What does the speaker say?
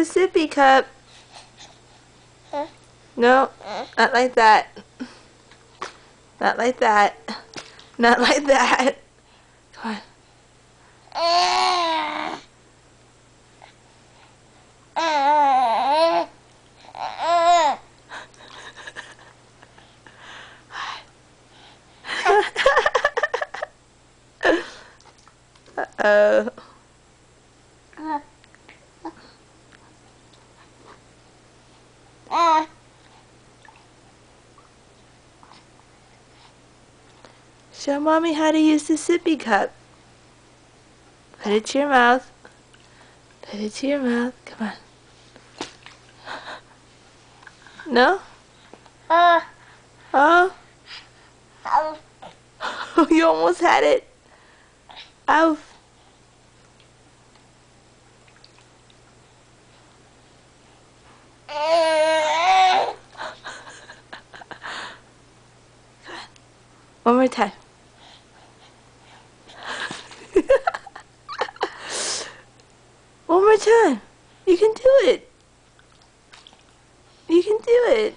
a sippy cup. No, not like that. Not like that. Not like that. Come on. Uh-oh. Show Mommy how to use the sippy cup. Put it to your mouth. Put it to your mouth. Come on. No? Oh? You almost had it. Ow. One more time. One more time. You can do it. You can do it.